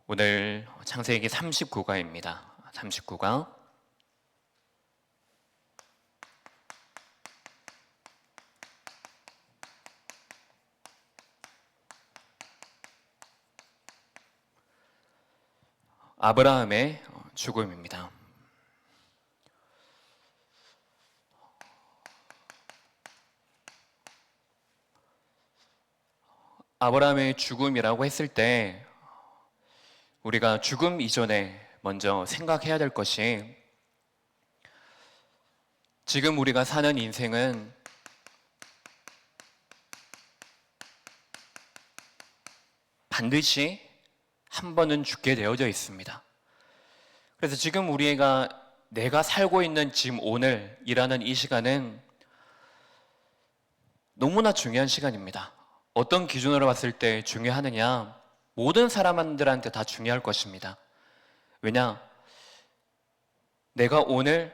오늘 창세기 39가입니다. 39가. 아브라함의 죽음입니다. 아브라함의 죽음이라고 했을 때 우리가 죽음 이전에 먼저 생각해야 될 것이, 지금 우리가 사는 인생은 반드시 한 번은 죽게 되어져 있습니다. 그래서 지금 내가 살고 있는 지금 오늘이라는 이 시간은 너무나 중요한 시간입니다. 어떤 기준으로 봤을 때 중요하느냐? 모든 사람들한테 다 중요할 것입니다. 왜냐? 내가 오늘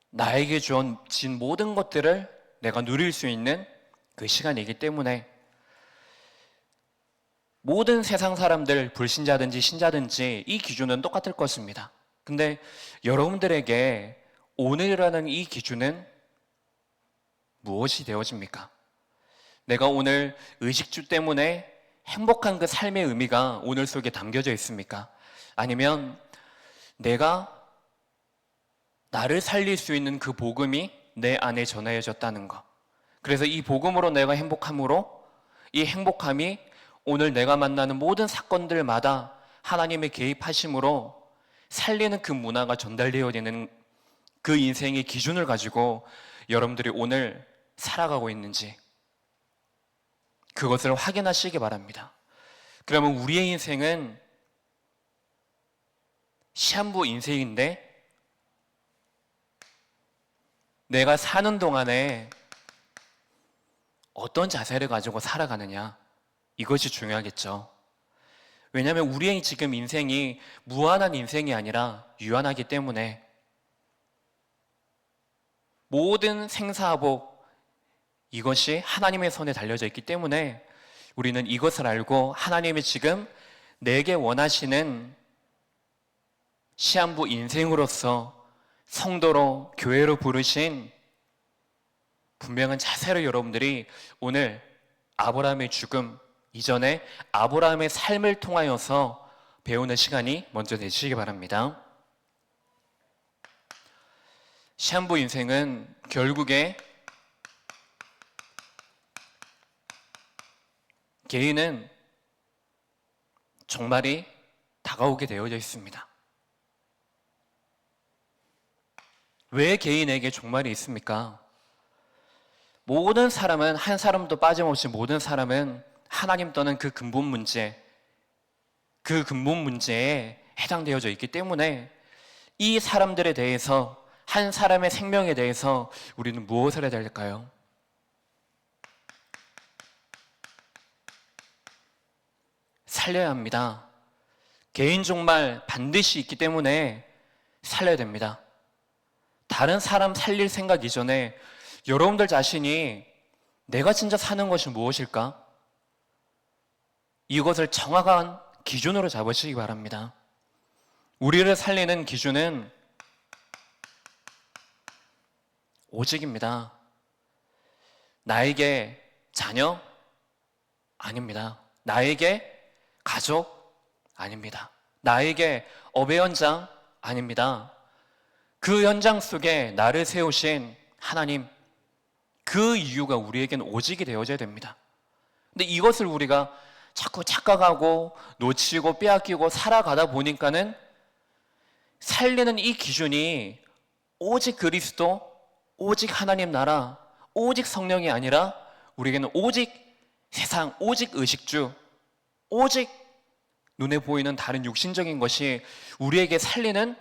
나에게 주어진 모든 것들을 내가 누릴 수 있는 그 시간이기 때문에 모든 세상 사람들, 불신자든지 신자든지 이 기준은 똑같을 것입니다. 근데 여러분들에게 오늘이라는 이 기준은 무엇이 되어집니까? 내가 오늘 의식주 때문에 행복한 그 삶의 의미가 오늘 속에 담겨져 있습니까? 아니면 내가 나를 살릴 수 있는 그 복음이 내 안에 전해졌다는 것, 그래서 이 복음으로 내가 행복함으로 이 행복함이 오늘 내가 만나는 모든 사건들마다 하나님의 개입하심으로 살리는 그 문화가 전달되어지는 그 인생의 기준을 가지고 여러분들이 오늘 살아가고 있는지 그것을 확인하시기 바랍니다. 그러면 우리의 인생은 시한부 인생인데 내가 사는 동안에 어떤 자세를 가지고 살아가느냐, 이것이 중요하겠죠. 왜냐하면 우리의 지금 인생이 무한한 인생이 아니라 유한하기 때문에 모든 생사복 이것이 하나님의 손에 달려져 있기 때문에 우리는 이것을 알고 하나님이 지금 내게 원하시는 시한부 인생으로서 성도로 교회로 부르신 분명한 자세로 여러분들이 오늘 아브라함의 죽음 이전에 아브라함의 삶을 통하여서 배우는 시간이 먼저 되시기 바랍니다. 시한부 인생은 결국에 개인은 종말이 다가오게 되어져 있습니다. 왜 개인에게 종말이 있습니까? 모든 사람은, 한 사람도 빠짐없이 모든 사람은 하나님 떠는 그 근본 문제에 해당되어져 있기 때문에 이 사람들에 대해서, 한 사람의 생명에 대해서 우리는 무엇을 해야 될까요? 살려야 합니다. 개인 종말 반드시 있기 때문에 살려야 됩니다. 다른 사람 살릴 생각 이전에 여러분들 자신이 내가 진짜 사는 것이 무엇일까? 이것을 정확한 기준으로 잡으시기 바랍니다. 우리를 살리는 기준은 오직입니다. 나에게 자녀? 아닙니다. 나에게 가족? 아닙니다. 나에게 업의 현장? 아닙니다. 그 현장 속에 나를 세우신 하나님, 그 이유가 우리에게는 오직이 되어져야 됩니다. 근데 이것을 우리가 자꾸 착각하고 놓치고 빼앗기고 살아가다 보니까는 살리는 이 기준이 오직 그리스도, 오직 하나님 나라, 오직 성령이 아니라 우리에게는 오직 세상, 오직 의식주, 오직 눈에 보이는 다른 육신적인 것이 우리에게 살리는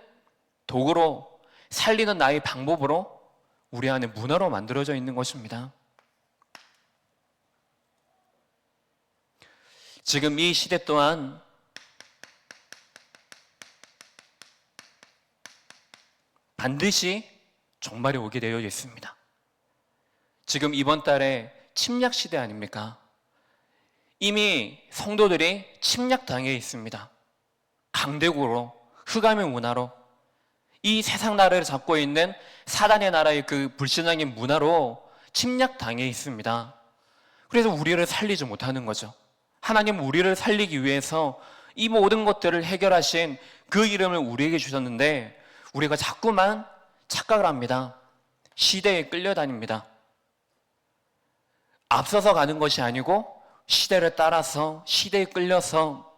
도구로, 살리는 나의 방법으로 우리 안에 문화로 만들어져 있는 것입니다. 지금 이 시대 또한 반드시 종말이 오게 되어 있습니다. 지금 이번 달에 침략 시대 아닙니까? 이미 성도들이 침략당해 있습니다. 강대국으로, 흑암의 문화로, 이 세상 나라를 잡고 있는 사단의 나라의 그 불신앙의 문화로 침략당해 있습니다. 그래서 우리를 살리지 못하는 거죠. 하나님은 우리를 살리기 위해서 이 모든 것들을 해결하신 그 이름을 우리에게 주셨는데 우리가 자꾸만 착각을 합니다. 시대에 끌려다닙니다. 앞서서 가는 것이 아니고 시대를 따라서, 시대에 끌려서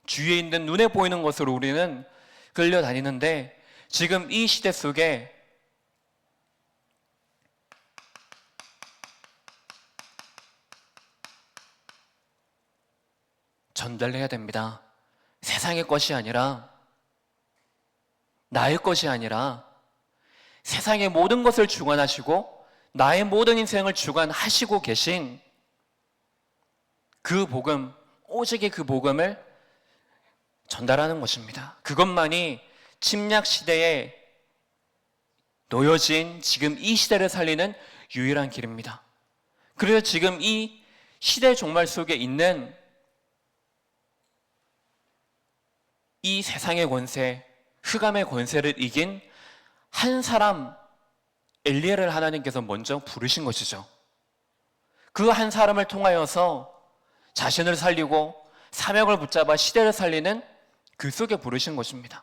주위에 있는 눈에 보이는 것으로 우리는 끌려다니는데, 지금 이 시대 속에 전달해야 됩니다. 세상의 것이 아니라, 나의 것이 아니라 세상의 모든 것을 주관하시고 나의 모든 인생을 주관하시고 계신 그 복음, 오직의 그 복음을 전달하는 것입니다. 그것만이 침략 시대에 놓여진 지금 이 시대를 살리는 유일한 길입니다. 그래서 지금 이 시대 종말 속에 있는 이 세상의 권세, 흑암의 권세를 이긴 한 사람, 엘리야를 하나님께서 먼저 부르신 것이죠. 그 한 사람을 통하여서 자신을 살리고 사명을 붙잡아 시대를 살리는 그 속에 부르신 것입니다.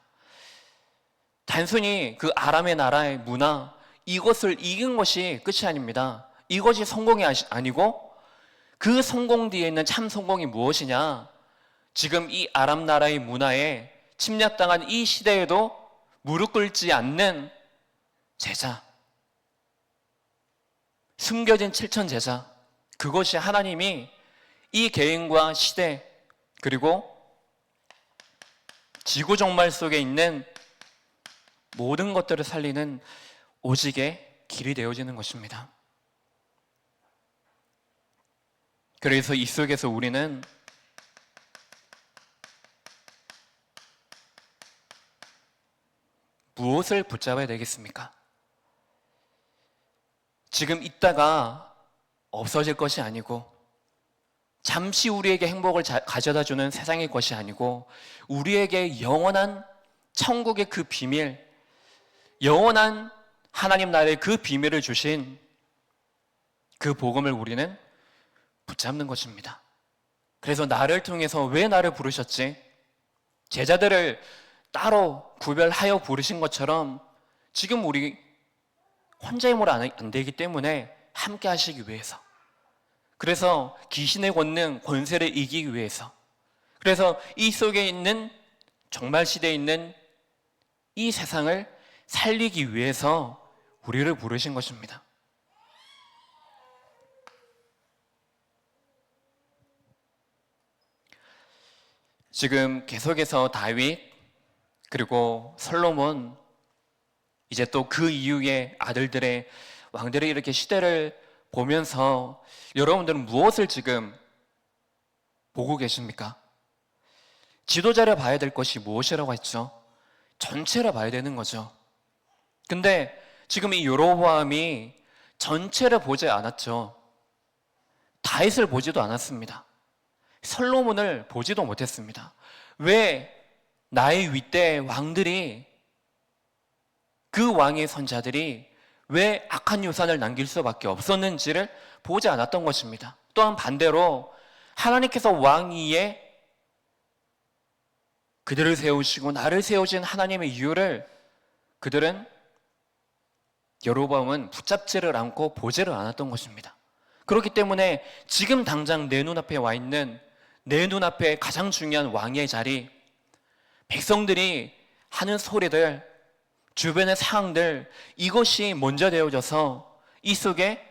단순히 그 아람의 나라의 문화, 이것을 이긴 것이 끝이 아닙니다. 이것이 성공이 아니고 그 성공 뒤에 있는 참 성공이 무엇이냐? 지금 이 아람 나라의 문화에 침략당한 이 시대에도 무릎 꿇지 않는 제자, 숨겨진 7천 제자, 그것이 하나님이 이 개인과 시대 그리고 지구 종말 속에 있는 모든 것들을 살리는 오직의 길이 되어지는 것입니다. 그래서 이 속에서 우리는 무엇을 붙잡아야 되겠습니까? 지금 있다가 없어질 것이 아니고, 잠시 우리에게 행복을 가져다주는 세상의 것이 아니고, 우리에게 영원한 천국의 그 비밀, 영원한 하나님 나라의 그 비밀을 주신 그 복음을 우리는 붙잡는 것입니다. 그래서 나를 통해서 왜 나를 부르셨지? 제자들을 따로 구별하여 부르신 것처럼 지금 우리 혼자 힘으로 안 되기 때문에 함께 하시기 위해서, 그래서 귀신의 권능, 권세를 이기기 위해서, 그래서 이 속에 있는 종말 시대에 있는 이 세상을 살리기 위해서 우리를 부르신 것입니다. 지금 계속해서 다윗 그리고 솔로몬, 이제 또 그 이후의 아들들의 왕들이 이렇게 시대를 보면서 여러분들은 무엇을 지금 보고 계십니까? 지도자를 봐야 될 것이 무엇이라고 했죠? 전체를 봐야 되는 거죠. 근데 지금 이 여로보암이 전체를 보지 않았죠. 다윗을 보지도 않았습니다. 솔로몬을 보지도 못했습니다. 왜 나의 윗대 왕들이, 그 왕의 선자들이 왜 악한 유산을 남길 수밖에 없었는지를 보지 않았던 것입니다. 또한 반대로 하나님께서 왕 위에 그들을 세우시고 나를 세우신 하나님의 이유를 그들은, 여로보암은 붙잡지를 않고 보지를 않았던 것입니다. 그렇기 때문에 지금 당장 내 눈앞에 와 있는, 내 눈앞에 가장 중요한 왕의 자리, 백성들이 하는 소리들, 주변의 상황들, 이것이 먼저 되어져서 이 속에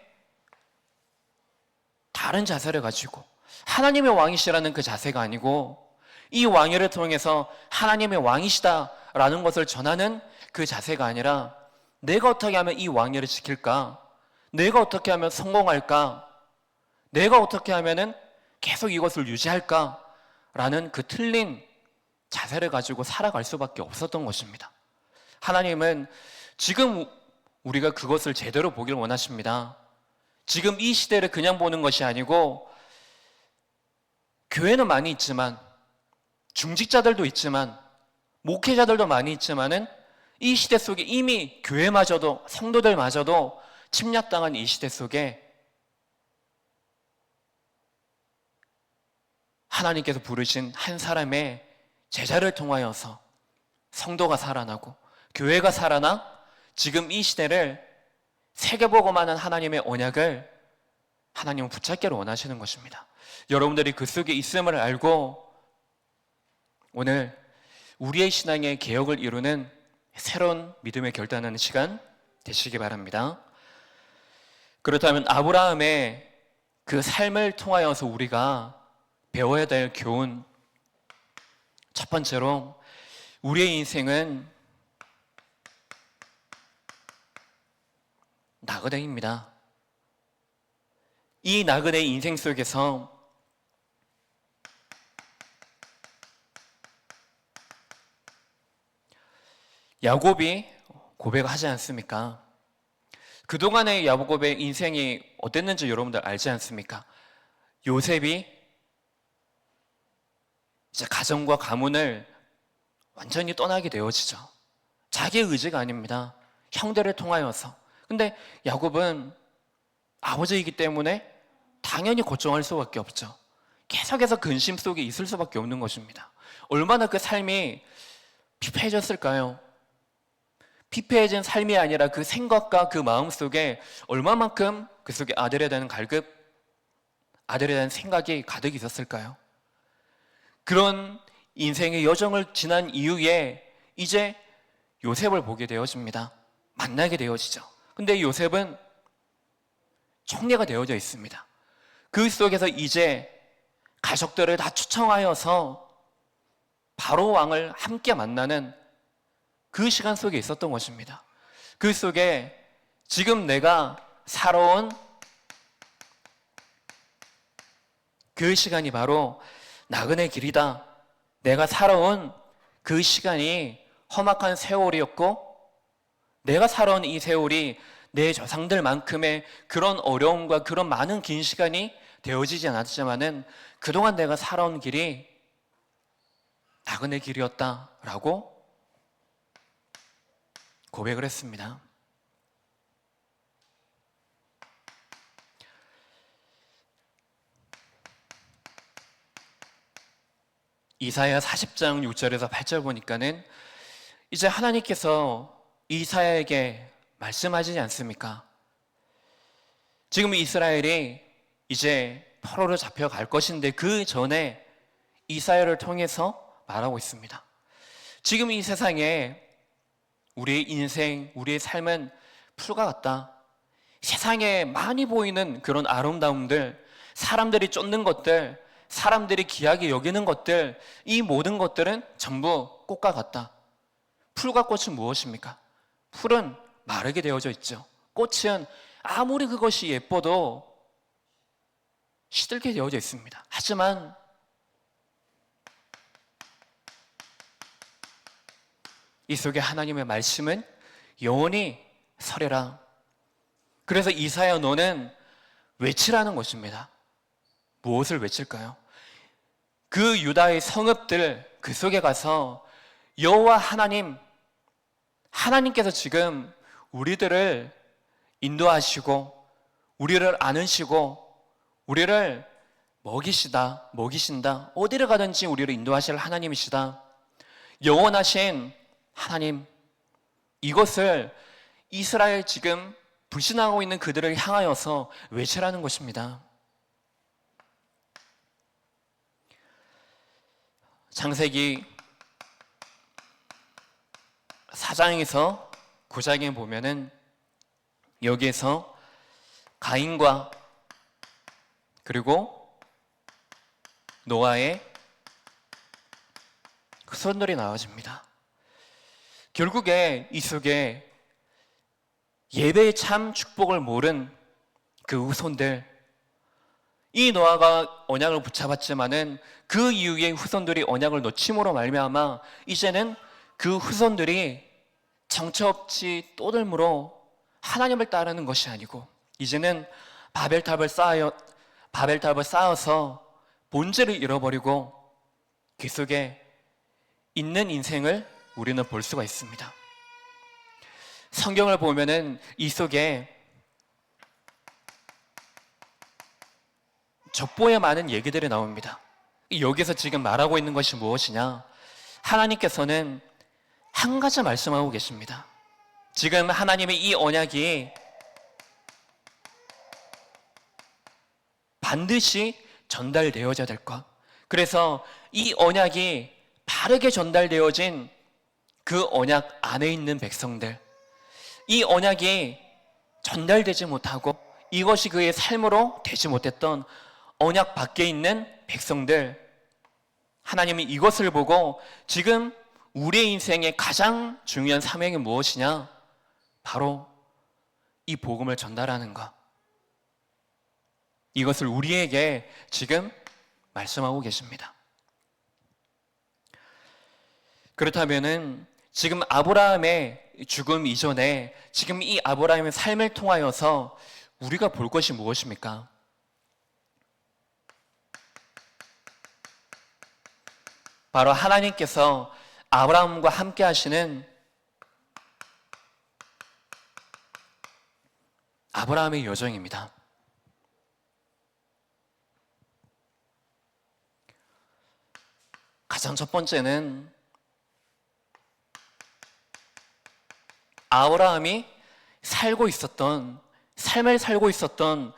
다른 자세를 가지고 하나님의 왕이시라는 그 자세가 아니고 이 왕위를 통해서 하나님의 왕이시다라는 것을 전하는 그 자세가 아니라, 내가 어떻게 하면 이 왕위를 지킬까? 내가 어떻게 하면 성공할까? 내가 어떻게 하면 계속 이것을 유지할까? 라는 그 틀린 자세를 가지고 살아갈 수밖에 없었던 것입니다. 하나님은 지금 우리가 그것을 제대로 보길 원하십니다. 지금 이 시대를 그냥 보는 것이 아니고, 교회는 많이 있지만, 중직자들도 있지만, 목회자들도 많이 있지만은 이 시대 속에 이미 교회마저도, 성도들마저도 침략당한 이 시대 속에 하나님께서 부르신 한 사람의 제자를 통하여서 성도가 살아나고 교회가 살아나 지금 이 시대를 세계보고만 한 하나님의 언약을 하나님은 붙잡기를 원하시는 것입니다. 여러분들이 그 속에 있음을 알고 오늘 우리의 신앙의 개혁을 이루는 새로운 믿음의 결단하는 시간 되시기 바랍니다. 그렇다면 아브라함의 그 삶을 통하여서 우리가 배워야 될 교훈, 첫 번째로 우리의 인생은 나그네입니다. 이 나그네 인생 속에서 야곱이 고백하지 않습니까? 그동안의 야곱의 인생이 어땠는지 여러분들 알지 않습니까? 요셉이 이제 가정과 가문을 완전히 떠나게 되어지죠. 자기의 의지가 아닙니다. 형들을 통하여서. 근데 야곱은 아버지이기 때문에 당연히 걱정할 수밖에 없죠. 계속해서 근심 속에 있을 수밖에 없는 것입니다. 얼마나 그 삶이 피폐해졌을까요? 피폐해진 삶이 아니라 그 생각과 그 마음 속에 얼마만큼 그 속에 아들에 대한 갈급, 아들에 대한 생각이 가득 있었을까요? 그런 인생의 여정을 지난 이후에 이제 요셉을 보게 되어집니다. 만나게 되어지죠. 근데 요셉은 총리가 되어져 있습니다. 그 속에서 이제 가족들을 다 초청하여서 바로 왕을 함께 만나는 그 시간 속에 있었던 것입니다. 그 속에 지금 내가 살아온 그 시간이 바로 나그네 길이다. 내가 살아온 그 시간이 험악한 세월이었고 내가 살아온 이 세월이 내 조상들만큼의 그런 어려움과 그런 많은 긴 시간이 되어지지 않았지만은 그동안 내가 살아온 길이 나그네 길이었다라고 고백을 했습니다. 이사야 40장 6절에서 8절 보니까는 이제 하나님께서 이사야에게 말씀하시지 않습니까? 지금 이스라엘이 이제 포로로 잡혀갈 것인데 그 전에 이사야를 통해서 말하고 있습니다. 지금 이 세상에 우리의 인생, 우리의 삶은 풀과 같다. 세상에 많이 보이는 그런 아름다움들, 사람들이 쫓는 것들, 사람들이 귀하게 여기는 것들, 이 모든 것들은 전부 꽃과 같다. 풀과 꽃은 무엇입니까? 풀은 마르게 되어져 있죠. 꽃은 아무리 그것이 예뻐도 시들게 되어져 있습니다. 하지만 이 속에 하나님의 말씀은 영원히 서려라. 그래서 이사야 너는 외치라는 것입니다. 무엇을 외칠까요? 그 유다의 성읍들 그 속에 가서 여호와 하나님께서 지금 우리들을 인도하시고 우리를 안으시고 우리를 먹이신다. 어디를 가든지 우리를 인도하실 하나님이시다. 영원하신 하나님, 이것을 이스라엘 지금 불신하고 있는 그들을 향하여서 외치라는 것입니다. 창세기 4장에서 9장에 보면은 여기에서 가인과 그리고 노아의 후손들이 나와집니다. 결국에 이 속에 예배의 참 축복을 모른 그 후손들, 이 노아가 언약을 붙잡았지만은 그 이후에 후손들이 언약을 놓침으로 말미암아 이제는 그 후손들이 정처없이 떠들므로 하나님을 따르는 것이 아니고 이제는 바벨탑을 쌓아서 본질을 잃어버리고 그 속에 있는 인생을 우리는 볼 수가 있습니다. 성경을 보면은 이 속에 족보에 많은 얘기들이 나옵니다. 여기서 지금 말하고 있는 것이 무엇이냐? 하나님께서는 한 가지 말씀하고 계십니다. 지금 하나님의 이 언약이 반드시 전달되어져야 될 것. 그래서 이 언약이 바르게 전달되어진 그 언약 안에 있는 백성들, 이 언약이 전달되지 못하고 이것이 그의 삶으로 되지 못했던 언약 밖에 있는 백성들, 하나님이 이것을 보고 지금 우리의 인생의 가장 중요한 사명이 무엇이냐? 바로 이 복음을 전달하는 것. 이것을 우리에게 지금 말씀하고 계십니다. 그렇다면은 지금 아브라함의 죽음 이전에 지금 이 아브라함의 삶을 통하여서 우리가 볼 것이 무엇입니까? 바로 하나님께서 아브라함과 함께 하시는 아브라함의 여정입니다. 가장 첫 번째는 아브라함이 삶을 살고 있었던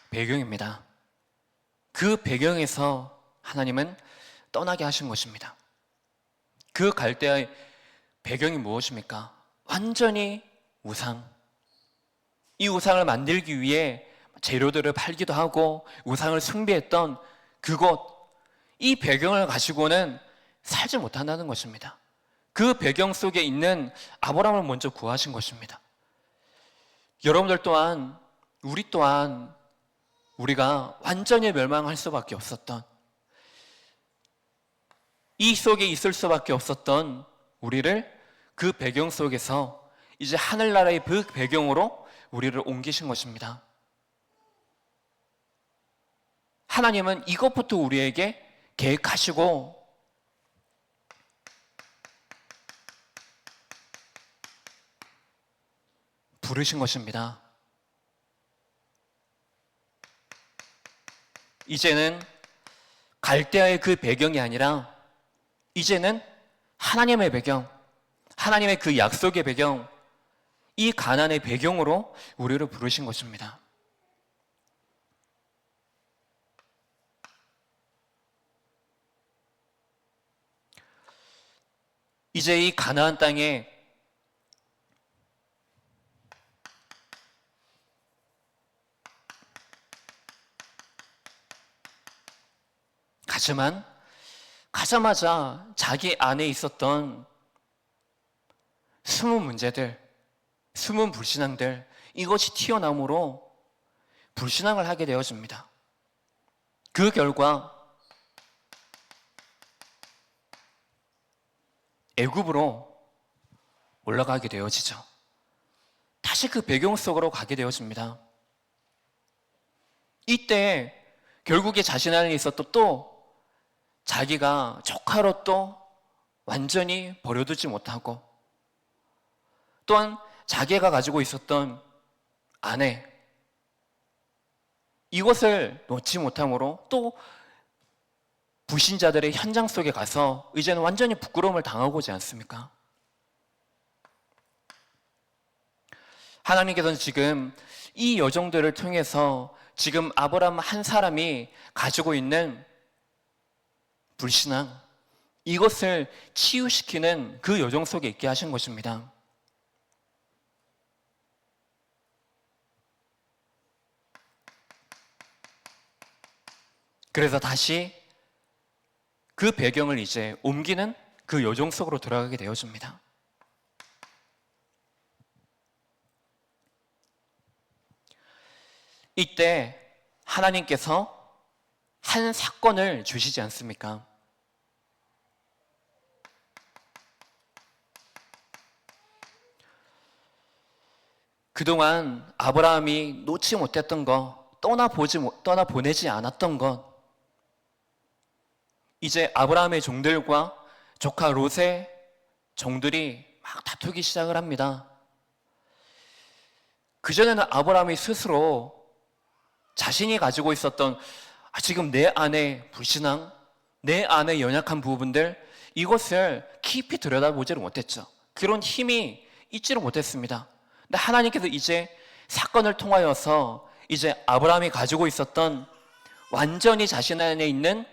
배경입니다. 그 배경에서 하나님은 떠나게 하신 것입니다. 그 갈대아의 배경이 무엇입니까? 완전히 우상. 이 우상을 만들기 위해 재료들을 팔기도 하고 우상을 숭배했던 그곳, 이 배경을 가지고는 살지 못한다는 것입니다. 그 배경 속에 있는 아브라함을 먼저 구하신 것입니다. 여러분들 또한, 우리 또한 우리가 완전히 멸망할 수밖에 없었던, 이 속에 있을 수밖에 없었던 우리를 그 배경 속에서 이제 하늘나라의 그 배경으로 우리를 옮기신 것입니다. 하나님은 이것부터 우리에게 계획하시고 부르신 것입니다. 이제는 갈대아의 그 배경이 아니라 이제는 하나님의 배경, 하나님의 그 약속의 배경, 이 가나안의 배경으로 우리를 부르신 것입니다. 이제 이 가나안 땅에 하지만 가자마자 자기 안에 있었던 숨은 문제들, 숨은 불신앙들, 이것이 튀어나오므로 불신앙을 하게 되어집니다. 그 결과 애굽으로 올라가게 되어지죠. 다시 그 배경 속으로 가게 되어집니다. 이때 결국에 자신 안에 있었던 또 자기가 조카로 또 완전히 버려두지 못하고 또한 자기가 가지고 있었던 아내, 이것을 놓지 못함으로 또 불신자들의 현장 속에 가서 이제는 완전히 부끄러움을 당하고 오지 않습니까? 하나님께서는 지금 이 여정들을 통해서 지금 아브라함 한 사람이 가지고 있는 불신앙, 이것을 치유시키는 그 여정 속에 있게 하신 것입니다. 그래서 다시 그 배경을 이제 옮기는 그 여정 속으로 들어가게 되어집니다. 이때 하나님께서 한 사건을 주시지 않습니까? 그동안 아브라함이 놓지 못했던 것, 떠나보내지 않았던 것, 이제 아브라함의 종들과 조카 롯의 종들이 막 다투기 시작을 합니다. 그전에는 아브라함이 스스로 자신이 가지고 있었던 지금 내 안에 불신앙, 내 안에 연약한 부분들, 이것을 깊이 들여다보지를 못했죠. 그런 힘이 있지를 못했습니다. 근데 하나님께서 이제 사건을 통하여서 이제 아브라함이 가지고 있었던 완전히 자신 안에 있는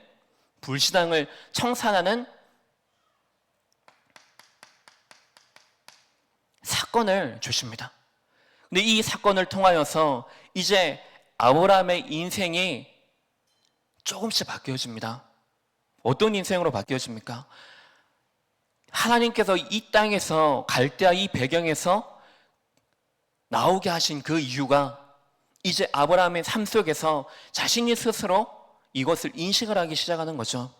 불신앙을 청산하는 사건을 주십니다. 근데 이 사건을 통하여서 이제 아브라함의 인생이 조금씩 바뀌어집니다. 어떤 인생으로 바뀌어집니까? 하나님께서 이 땅에서 갈대아 이 배경에서 나오게 하신 그 이유가 이제 아브라함의 삶 속에서 자신이 스스로 이것을 인식을 하기 시작하는 거죠.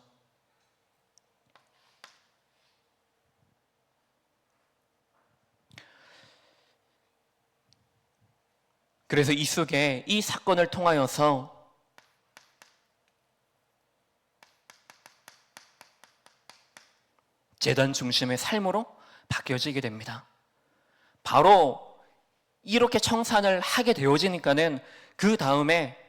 그래서 이 속에 이 사건을 통하여서 제단 중심의 삶으로 바뀌어지게 됩니다. 바로 이렇게 청산을 하게 되어지니까는 그 다음에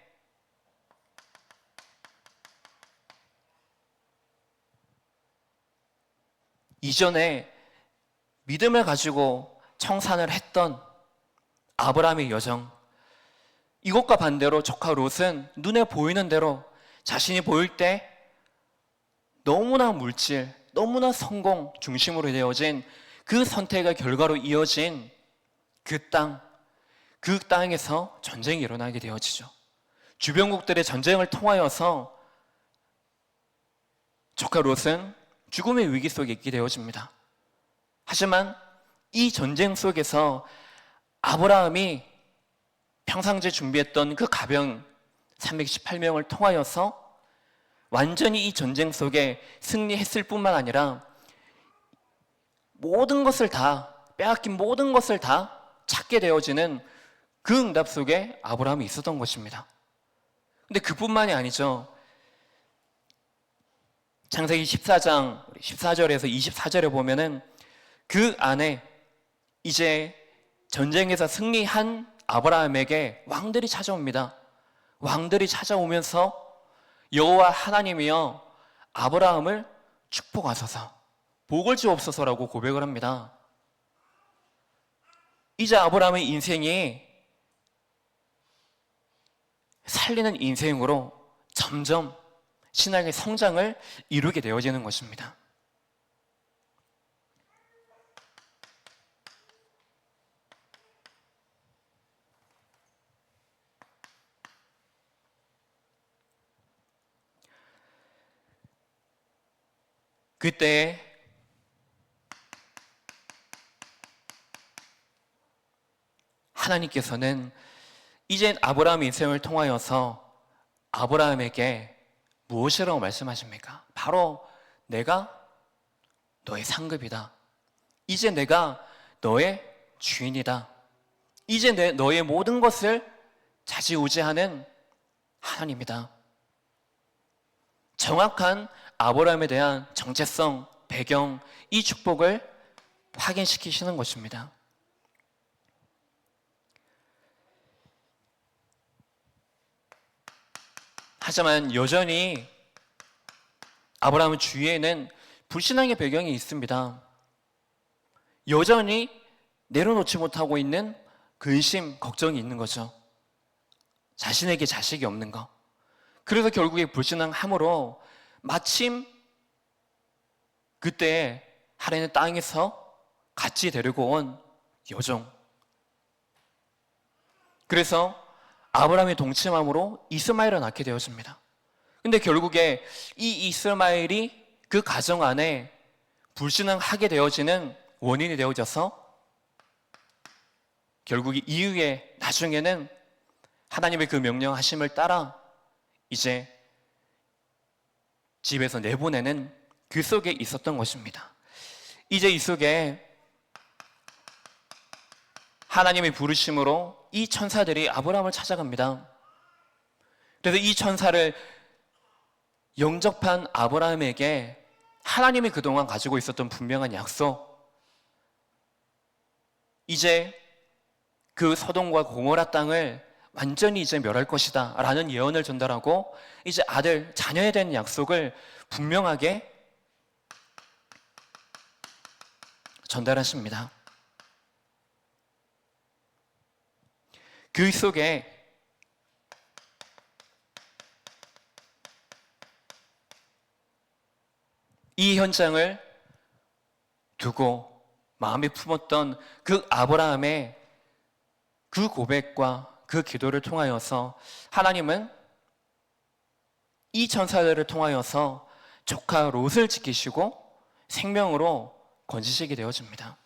이전에 믿음을 가지고 청산을 했던 아브라함의 여정, 이것과 반대로 조카 롯은 눈에 보이는 대로 자신이 보일 때 너무나 물질, 너무나 성공 중심으로 되어진 그 선택의 결과로 이어진 그 땅에서 전쟁이 일어나게 되어지죠. 주변국들의 전쟁을 통하여서 조카 롯은 죽음의 위기 속에 있게 되어집니다. 하지만 이 전쟁 속에서 아브라함이 평상시에 준비했던 그 가병 318명을 통하여서 완전히 이 전쟁 속에 승리했을 뿐만 아니라 모든 것을 다, 빼앗긴 모든 것을 다 찾게 되어지는 그 응답 속에 아브라함이 있었던 것입니다. 근데 그뿐만이 아니죠. 창세기 14장 14절에서 24절에 보면은 그 안에 이제 전쟁에서 승리한 아브라함에게 왕들이 찾아옵니다. 왕들이 찾아오면서 여호와 하나님이여 아브라함을 축복하소서, 복을 주옵소서라고 고백을 합니다. 이제 아브라함의 인생이 살리는 인생으로 점점 신앙의 성장을 이루게 되어지는 것입니다. 그때 하나님께서는 이제 아브라함 인생을 통하여서 아브라함에게 무엇이라고 말씀하십니까? 바로 내가 너의 상급이다. 이제 내가 너의 주인이다. 이제 너의 모든 것을 좌지우지하는 하나님이다. 정확한 아브라함에 대한 정체성, 배경, 이 축복을 확인시키시는 것입니다. 하지만 여전히 아브라함 주위에는 불신앙의 배경이 있습니다. 여전히 내려놓지 못하고 있는 근심, 걱정이 있는 거죠. 자신에게 자식이 없는 거. 그래서 결국에 불신앙함으로 마침 그때 하나님의 땅에서 같이 데리고 온 여종. 그래서 아브라함의 동침함으로 이스마엘을 낳게 되었습니다. 근데 결국에 이 이스마엘이 그 가정 안에 불신앙하게 되어지는 원인이 되어져서 결국 이후에 나중에는 하나님의 그 명령하심을 따라 이제 집에서 내보내는 그 속에 있었던 것입니다. 이제 이 속에 하나님의 부르심으로 이 천사들이 아브라함을 찾아갑니다. 그래서 이 천사를 영접한 아브라함에게 하나님이 그동안 가지고 있었던 분명한 약속, 이제 그 소돔과 고모라 땅을 완전히 이제 멸할 것이다 라는 예언을 전달하고 이제 아들, 자녀에 대한 약속을 분명하게 전달하십니다. 그 속에 이 현장을 두고 마음에 품었던 그 아브라함의 그 고백과 그 기도를 통하여서 하나님은 이 천사들을 통하여서 조카 롯을 지키시고 생명으로 건지시게 되어집니다.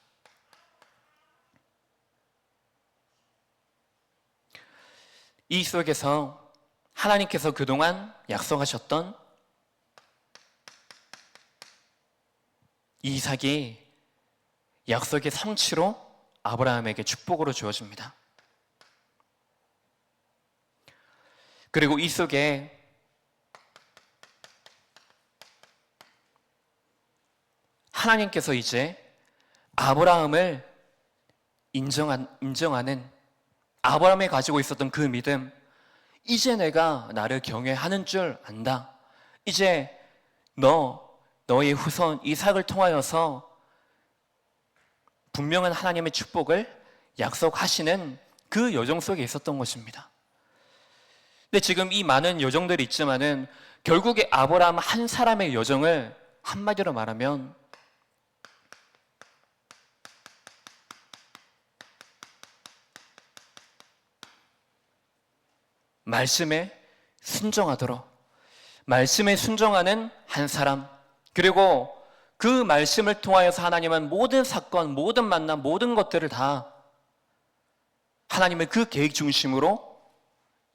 이 속에서 하나님께서 그동안 약속하셨던 이삭이 약속의 성취로 아브라함에게 축복으로 주어집니다. 그리고 이 속에 하나님께서 이제 아브라함을 인정하는, 아브라함이 가지고 있었던 그 믿음, 이제 내가 나를 경외하는 줄 안다. 이제 너의 후손 이삭을 통하여서 분명한 하나님의 축복을 약속하시는 그 여정 속에 있었던 것입니다. 근데 지금 이 많은 여정들이 있지만은 결국에 아브라함 한 사람의 여정을 한마디로 말하면 말씀에 순종하도록, 말씀에 순종하는 한 사람, 그리고 그 말씀을 통하여서 하나님은 모든 사건, 모든 만남, 모든 것들을 다 하나님의 그 계획 중심으로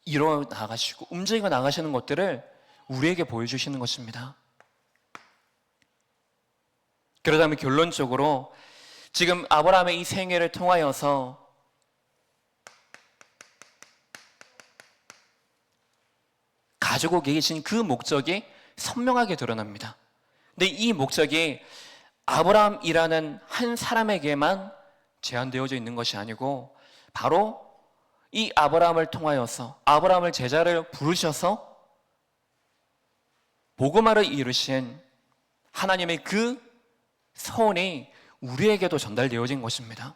이루어 나가시고 움직여 나가시는 것들을 우리에게 보여주시는 것입니다. 그러다면 결론적으로 지금 아브라함의 이 생애를 통하여서 가지고 계신 그 목적이 선명하게 드러납니다. 근데 이 목적이 아브라함이라는 한 사람에게만 제한되어져 있는 것이 아니고 바로 이 아브라함을 통하여서 아브라함을 제자를 부르셔서 복음화를 이루신 하나님의 그 서원이 우리에게도 전달되어진 것입니다.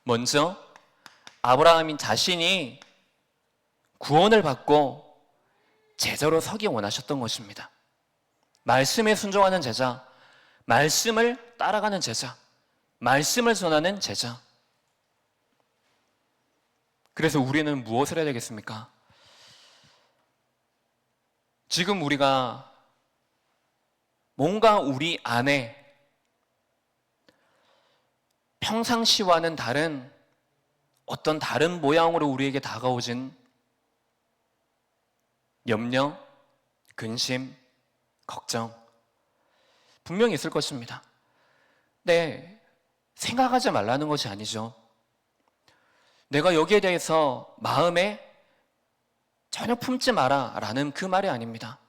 먼저 아브라함인 자신이 구원을 받고 제자로 서기 원하셨던 것입니다. 말씀에 순종하는 제자, 말씀을 따라가는 제자, 말씀을 전하는 제자. 그래서 우리는 무엇을 해야 되겠습니까? 지금 우리가 뭔가 우리 안에 평상시와는 다른 어떤 다른 모양으로 우리에게 다가오진 염려, 근심, 걱정 분명히 있을 것입니다. 네, 생각하지 말라는 것이 아니죠. 내가 여기에 대해서 마음에 전혀 품지 마라 라는 그 말이 아닙니다.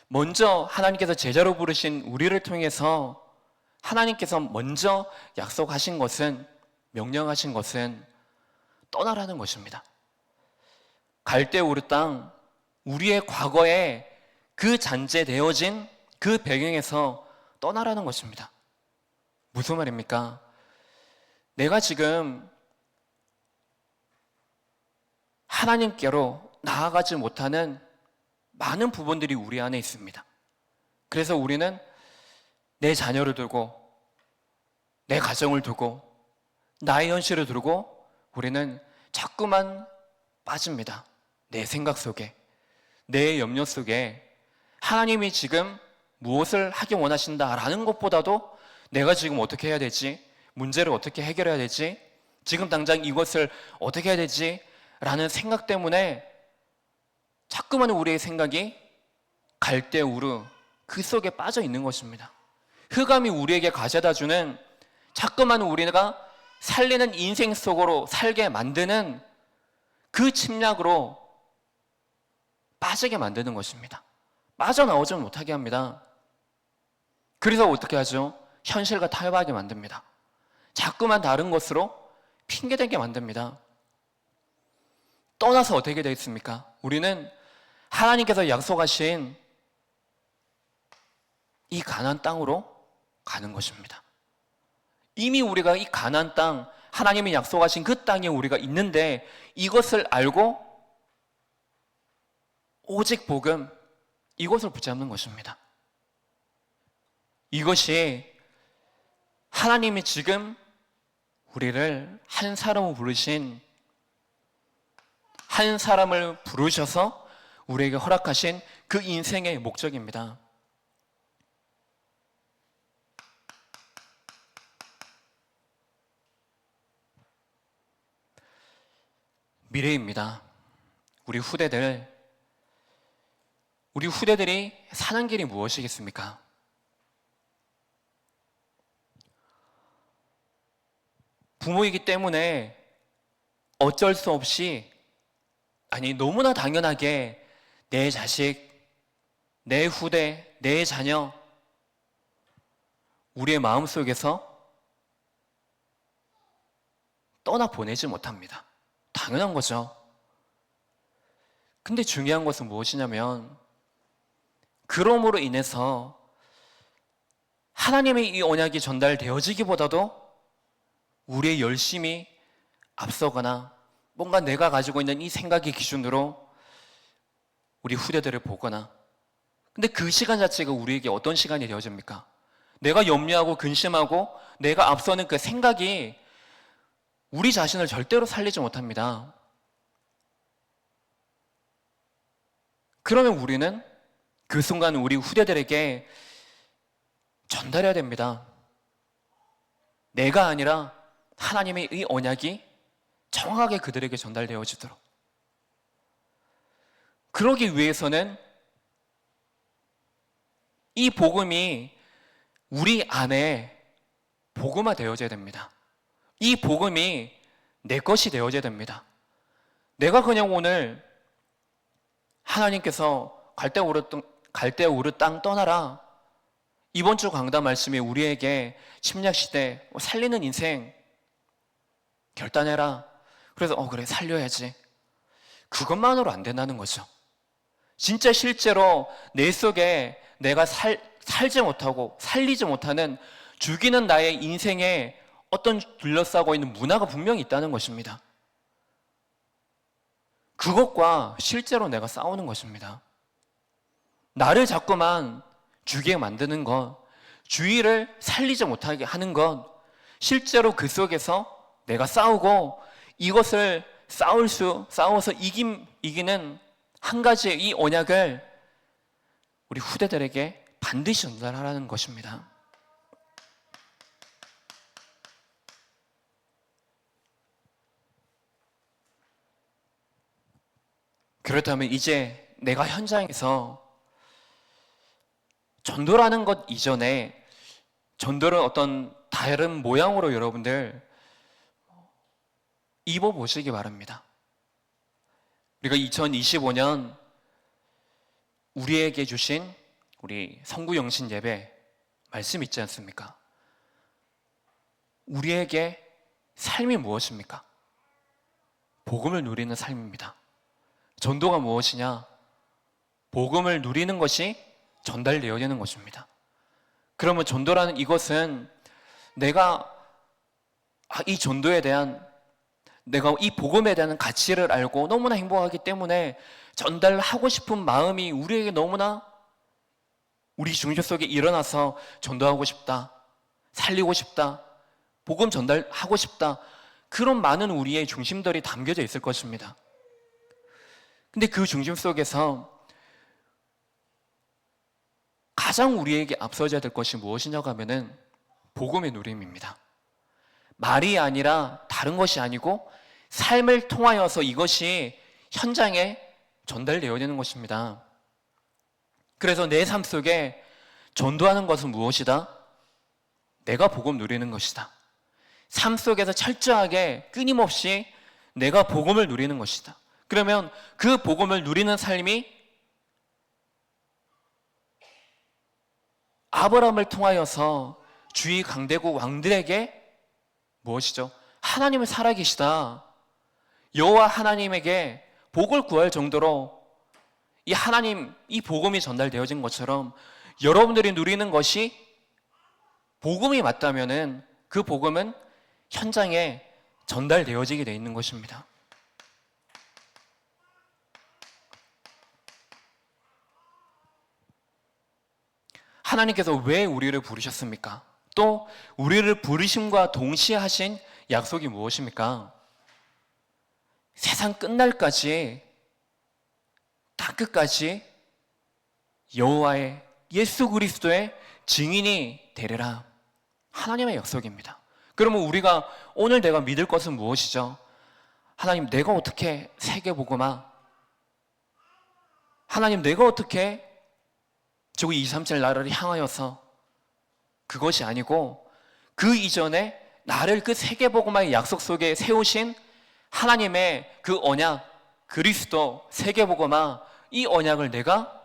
먼저 하나님께서 제자로 부르신 우리를 통해서 하나님께서 먼저 약속하신 것은, 명령하신 것은 떠나라는 것입니다. 갈대 우르 땅, 우리의 과거에 그 잔재되어진 그 배경에서 떠나라는 것입니다. 무슨 말입니까? 내가 지금 하나님께로 나아가지 못하는 많은 부분들이 우리 안에 있습니다. 그래서 우리는 내 자녀를 두고, 내 가정을 두고, 나의 현실을 두고 우리는 자꾸만 빠집니다. 내 생각 속에, 내 염려 속에 하나님이 지금 무엇을 하기 원하신다라는 것보다도 내가 지금 어떻게 해야 되지? 문제를 어떻게 해결해야 되지? 지금 당장 이것을 어떻게 해야 되지? 라는 생각 때문에 자꾸만 우리의 생각이 갈대우르 그 속에 빠져 있는 것입니다. 흑암이 우리에게 가져다주는 자꾸만 우리가 살리는 인생 속으로 살게 만드는 그 침략으로 빠지게 만드는 것입니다. 빠져나오지 못하게 합니다. 그래서 어떻게 하죠? 현실과 타협하게 만듭니다. 자꾸만 다른 것으로 핑계대게 만듭니다. 떠나서 어떻게 되겠습니까? 우리는 하나님께서 약속하신 이 가나안 땅으로 가는 것입니다. 이미 우리가 이 가나안 땅, 하나님이 약속하신 그 땅에 우리가 있는데 이것을 알고 오직 복음, 이것을 붙잡는 것입니다. 이것이 하나님이 지금 우리를 한 사람을 부르신, 한 사람을 부르셔서 우리에게 허락하신 그 인생의 목적입니다. 미래입니다. 우리 후대들이 사는 길이 무엇이겠습니까? 부모이기 때문에 어쩔 수 없이, 아니 너무나 당연하게 내 자식, 내 후대, 내 자녀, 우리의 마음속에서 떠나보내지 못합니다. 당연한 거죠. 근데 중요한 것은 무엇이냐면 그러므로 인해서 하나님의 이 언약이 전달되어지기보다도 우리의 열심이 앞서거나 뭔가 내가 가지고 있는 이 생각의 기준으로 우리 후대들을 보거나, 근데 그 시간 자체가 우리에게 어떤 시간이 되어집니까? 내가 염려하고 근심하고 내가 앞서는 그 생각이 우리 자신을 절대로 살리지 못합니다. 그러면 우리는 그 순간 우리 후대들에게 전달해야 됩니다. 내가 아니라 하나님의 이 언약이 정확하게 그들에게 전달되어지도록. 그러기 위해서는 이 복음이 우리 안에 복음화 되어져야 됩니다. 이 복음이 내 것이 되어져야 됩니다. 내가 그냥 오늘 하나님께서 갈대우르 땅 떠나라, 이번 주 강단 말씀이 우리에게 침략시대 살리는 인생 결단해라, 그래서 그래 살려야지, 그것만으로 안 된다는 거죠. 진짜 실제로 내 속에 내가 살지 못하고 살리지 못하는 죽이는 나의 인생에 어떤 둘러싸고 있는 문화가 분명히 있다는 것입니다. 그것과 실제로 내가 싸우는 것입니다. 나를 자꾸만 죽게 만드는 것, 주의를 살리지 못하게 하는 것, 실제로 그 속에서 내가 싸우고 이것을 싸워서 이기는 한 가지의 이 언약을 우리 후대들에게 반드시 전달하라는 것입니다. 그렇다면 이제 내가 현장에서 전도라는 것 이전에 전도를 어떤 다른 모양으로 여러분들 입어보시기 바랍니다. 우리가 2025년 우리에게 주신 우리 성구영신 예배 말씀 있지 않습니까? 우리에게 삶이 무엇입니까? 복음을 누리는 삶입니다. 전도가 무엇이냐? 복음을 누리는 것이 전달되어야 되는 것입니다. 그러면 전도라는 이것은 내가 이 전도에 대한, 내가 이 복음에 대한 가치를 알고 너무나 행복하기 때문에 전달하고 싶은 마음이 우리에게 너무나 우리 중심 속에 일어나서 전도하고 싶다, 살리고 싶다, 복음 전달하고 싶다, 그런 많은 우리의 중심들이 담겨져 있을 것입니다. 근데 그 중심 속에서 가장 우리에게 앞서져야 될 것이 무엇이냐고 하면은 복음의 누림입니다. 말이 아니라 다른 것이 아니고 삶을 통하여서 이것이 현장에 전달되어야 되는 것입니다. 그래서 내 삶 속에 전도하는 것은 무엇이다? 내가 복음 누리는 것이다. 삶 속에서 철저하게 끊임없이 내가 복음을 누리는 것이다. 그러면 그 복음을 누리는 삶이 아브라함을 통하여서 주위 강대국 왕들에게 무엇이죠? 하나님은 살아계시다. 여호와 하나님에게 복을 구할 정도로 이 하나님, 이 복음이 전달되어진 것처럼 여러분들이 누리는 것이 복음이 맞다면은 그 복음은 현장에 전달되어지게 되어 있는 것입니다. 하나님께서 왜 우리를 부르셨습니까? 또 우리를 부르심과 동시에 하신 약속이 무엇입니까? 세상 끝날까지 다 끝까지 여호와의 예수 그리스도의 증인이 되리라. 하나님의 약속입니다. 그러면 우리가 오늘 내가 믿을 것은 무엇이죠? 하나님, 내가 어떻게 세계복음화? 하나님, 내가 어떻게 저기 237 나라를 향하여서? 그것이 아니고 그 이전에 나를 그 세계복음화의 약속 속에 세우신 하나님의 그 언약, 그리스도 세계복음화, 이 언약을 내가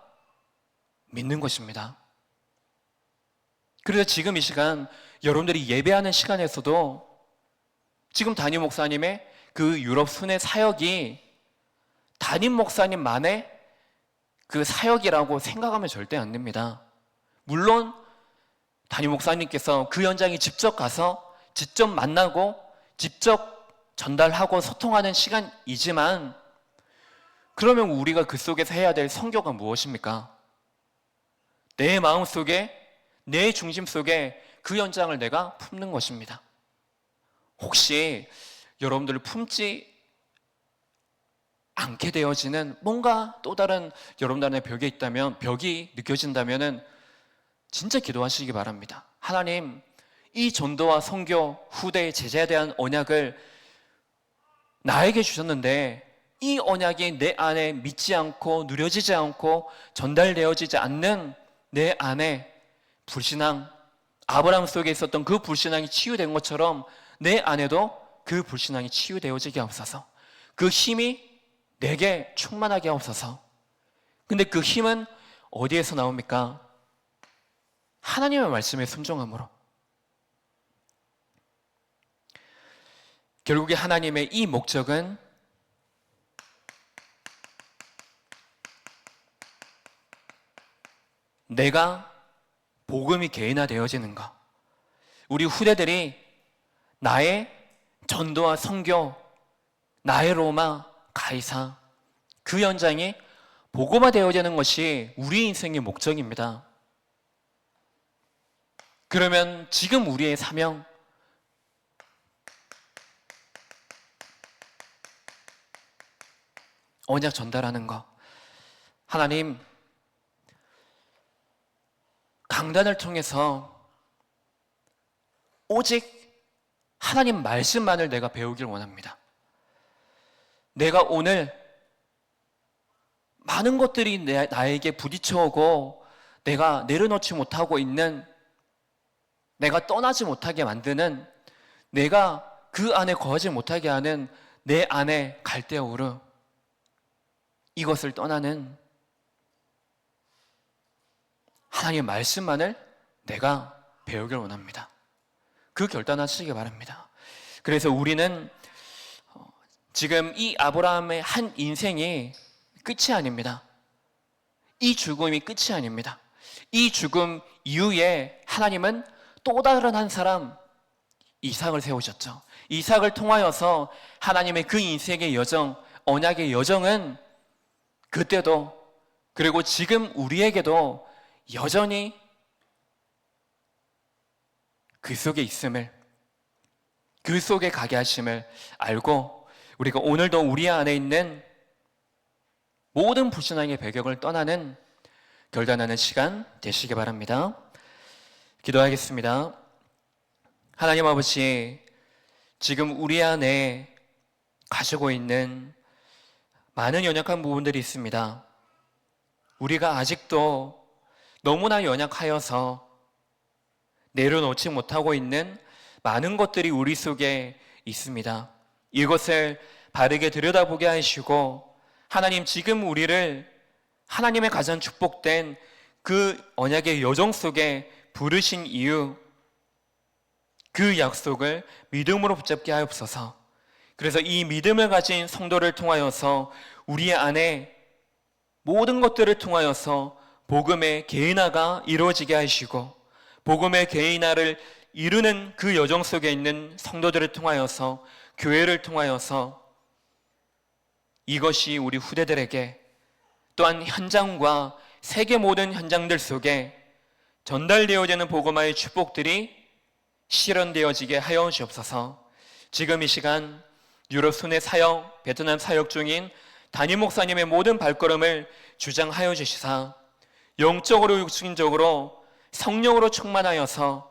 믿는 것입니다. 그래서 지금 이 시간 여러분들이 예배하는 시간에서도 지금 담임 목사님의 그 유럽 순회 사역이 담임 목사님만의 그 사역이라고 생각하면 절대 안 됩니다. 물론 담임 목사님께서 그 현장에 직접 가서 직접 만나고 직접 전달하고 소통하는 시간이지만, 그러면 우리가 그 속에서 해야 될 선교가 무엇입니까? 내 마음 속에, 내 중심 속에 그 현장을 내가 품는 것입니다. 혹시 여러분들을 품지 않게 되어지는 뭔가 또 다른 여러분들 안에 벽이 느껴진다면 진짜 기도하시기 바랍니다. 하나님, 이 전도와 선교, 후대의 제자에 대한 언약을 나에게 주셨는데 이 언약이 내 안에 믿지 않고 누려지지 않고 전달되어지지 않는 내 안에 불신앙, 아브라함 속에 있었던 그 불신앙이 치유된 것처럼 내 안에도 그 불신앙이 치유되어지게 하옵소서. 그 힘이 내게 충만하게 하옵소서. 근데 그 힘은 어디에서 나옵니까? 하나님의 말씀에 순종함으로. 결국에 하나님의 이 목적은 내가 복음이 개인화되어지는 것, 우리 후대들이 나의 전도와 선교, 나의 로마, 가이사, 그 현장이 복음화되어지는 것이 우리 인생의 목적입니다. 그러면 지금 우리의 사명, 언약 전달하는 것. 하나님, 강단을 통해서 오직 하나님 말씀만을 내가 배우길 원합니다. 내가 오늘 많은 것들이 나에게 부딪혀오고 내가 내려놓지 못하고 있는, 내가 떠나지 못하게 만드는, 내가 그 안에 거하지 못하게 하는 내 안에 갈대오르, 이것을 떠나는 하나님의 말씀만을 내가 배우길 원합니다. 그 결단하시기 바랍니다. 그래서 우리는 지금 이 아브라함의 한 인생이 끝이 아닙니다. 이 죽음이 끝이 아닙니다. 이 죽음 이후에 하나님은 또 다른 한 사람, 이삭을 세우셨죠. 이삭을 통하여서 하나님의 그 인생의 여정, 언약의 여정은 그때도, 그리고 지금 우리에게도 여전히 그 속에 있음을, 그 속에 가게 하심을 알고 우리가 오늘도 우리 안에 있는 모든 불신앙의 배경을 떠나는 결단하는 시간 되시기 바랍니다. 기도하겠습니다. 하나님 아버지, 지금 우리 안에 가지고 있는 많은 연약한 부분들이 있습니다. 우리가 아직도 너무나 연약하여서 내려놓지 못하고 있는 많은 것들이 우리 속에 있습니다. 이것을 바르게 들여다보게 하시고, 하나님, 지금 우리를 하나님의 가장 축복된 그 언약의 여정 속에 부르신 이유, 그 약속을 믿음으로 붙잡게 하옵소서. 그래서 이 믿음을 가진 성도를 통하여서 우리 안에 모든 것들을 통하여서 복음의 개인화가 이루어지게 하시고, 복음의 개인화를 이루는 그 여정 속에 있는 성도들을 통하여서, 교회를 통하여서 이것이 우리 후대들에게, 또한 현장과 세계 모든 현장들 속에 전달되어지는 복음화의 축복들이 실현되어지게 하여 주옵소서. 지금 이 시간 유럽 순회 사역, 베트남 사역 중인 담임 목사님의 모든 발걸음을 주장하여 주시사 영적으로 육신적으로 성령으로 충만하여서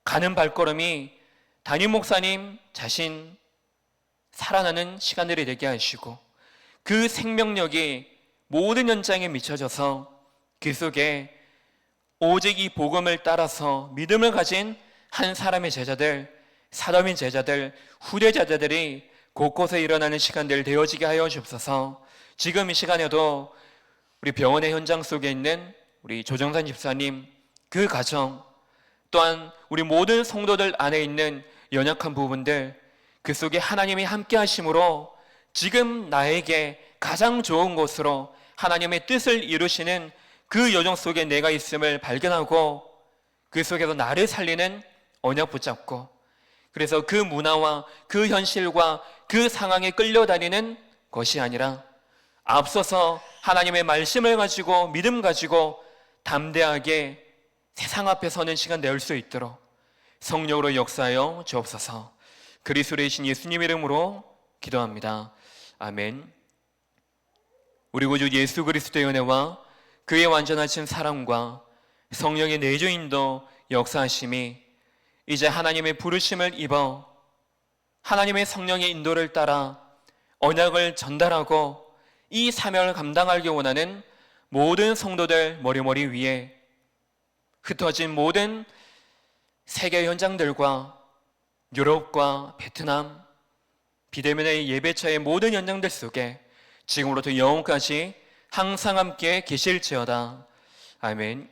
가는 발걸음이 담임 목사님 자신 살아나는 시간들이 되게 하시고, 그 생명력이 모든 현장에 미쳐져서 그 속에 오직 이 복음을 따라서 믿음을 가진 한 사람의 제자들, 사람인 제자들, 후대 제자들이 곳곳에 일어나는 시간들 되어지게 하여 주옵소서. 지금 이 시간에도 우리 병원의 현장 속에 있는 우리 조정산 집사님, 그 가정, 또한 우리 모든 성도들 안에 있는 연약한 부분들, 그 속에 하나님이 함께 하심으로 지금 나에게 가장 좋은 곳으로 하나님의 뜻을 이루시는 그 여정 속에 내가 있음을 발견하고, 그 속에서 나를 살리는 언약 붙잡고, 그래서 그 문화와 그 현실과 그 상황에 끌려다니는 것이 아니라 앞서서 하나님의 말씀을 가지고 믿음 가지고 담대하게 세상 앞에 서는 시간 낼 수 있도록 성령으로 역사하여 주옵소서. 그리스도의 신 예수님 이름으로 기도합니다. 아멘. 우리 구주 예수 그리스도의 은혜와 그의 완전하신 사랑과 성령의 내주인도 역사하심이 이제 하나님의 부르심을 입어 하나님의 성령의 인도를 따라 언약을 전달하고 이 사명을 감당하기 원하는 모든 성도들 머리머리 위에 흩어진 모든 세계 현장들과 유럽과 베트남, 비대면의 예배처의 모든 현장들 속에 지금으로부터 영원까지 항상 함께 계실지어다. 아멘.